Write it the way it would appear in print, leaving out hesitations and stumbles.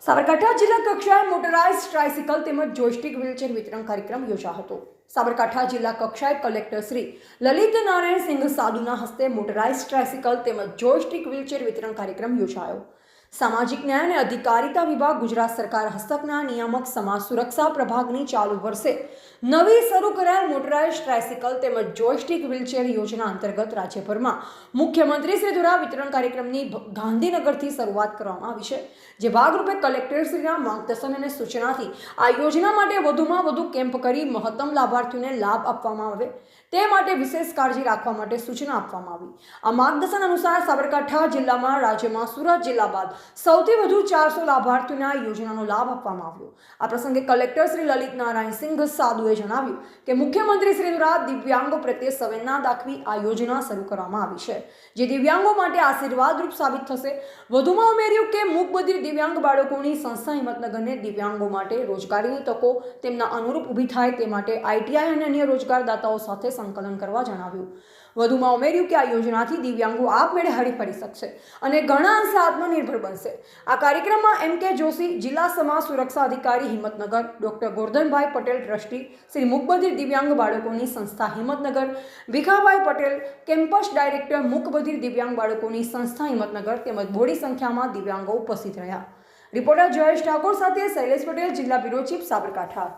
સાબરકાંઠા જિલ્લા કક્ષાએ મોટરાઇઝ્ડ ટ્રાયસિકલ તેમજ જોયસ્ટિક વ્હીલચેર વિતરણ કાર્યક્રમ યોજાયો હતો। સાબરકાંઠા જિલ્લા કક્ષાએ કલેક્ટર શ્રી લલિત નારાયણ સિંઘ સાધુના હસ્તે મોટરાઇઝ્ડ ટ્રાયસિકલ તેમજ જોયસ્ટિક વ્હીલચેર વિતરણ કાર્યક્રમ યોજાયો। સામાજિક ન્યાય અને અધિકારિતા વિભાગ ગુજરાત સરકાર હસ્તકના નિયામક સમાજ સુરક્ષા પ્રભાગની ચાલુ વર્ષે નવી શરૂ કરાયેલ મોટરાઇઝ્ડ ટ્રાયસિકલ તેમજ જોયસ્ટિક વ્હીલચેર યોજના અંતર્ગત રાજ્યભરમાં મુખ્યમંત્રી શ્રી દ્વારા વિતરણ કાર્યક્રમની ગાંધીનગરથી શરૂઆત કરવામાં આવી છે। જે ભાગરૂપે કલેક્ટરશ્રીના માર્ગદર્શન અને સૂચનાથી આ યોજના માટે વધુમાં વધુ કેમ્પ કરી મહત્તમ લાભાર્થીઓને લાભ આપવામાં આવે તે માટે વિશેષ કાળજી રાખવા માટે સૂચના આપવામાં આવી। આ માર્ગદર્શન અનુસાર સાબરકાંઠા જિલ્લામાં રાજ્યમાં સુરત જિલ્લા બાદ સૌથી વધુ 400 લાભાર્થીઓને આ યોજનાનો લાભ આપવામાં આવ્યો। આ પ્રસંગે કલેક્ટર શ્રી લલિત નારાયણ સિંઘ સાધુએ જણાવ્યું કે મુખ્યમંત્રી શ્રી દ્વારા દિવ્યાંગો પ્રત્યે સંવેદના દાખવી આ યોજના શરૂ કરવામાં આવી છે, જે દિવ્યાંગો માટે આશીર્વાદરૂપ સાબિત થશે। વધુમાં ઉમેર્યું કે મૂકબધિર દિવ્યાંગ બાળકોની સંસ્થા હિંમતનગરને દિવ્યાંગો માટે રોજગારીની તકો તેમના અનુરૂપ ઊભી થાય તે માટે આઈટીઆઈ અને અન્ય રોજગારદાતાઓ સાથે સંકલન કરવા જણાવ્યું। વધુમાં ઉમેર્યું કે આ યોજનાથી દિવ્યાંગો આપમેળે હળીફળી શકશે અને ઘણા અંશે આત્મનિર્ભર બનશે। આ કાર્યક્રમમાં એમ કે જોશી, જિલ્લા સમાજ સુરક્ષા અધિકારી હિંમતનગર, ડોક્ટર ગોરધનભાઈ પટેલ, ટ્રસ્ટી શ્રી મૂકબધિર દિવ્યાંગ બાળકોની સંસ્થા હિંમતનગર, ભીખાભાઈ પટેલ, કેમ્પસ ડાયરેક્ટર મૂકબધિર દિવ્યાંગ બાળકોની સંસ્થા હિંમતનગર તેમજ બોડી સંખ્યામાં દિવ્યાંગો ઉપસ્થિત રહ્યા। રિપોર્ટર જયેશ ઠાકોર સાથે શૈલેષ પટેલ, જિલ્લા બ્યુરો ચીફ, સાબરકાંઠા।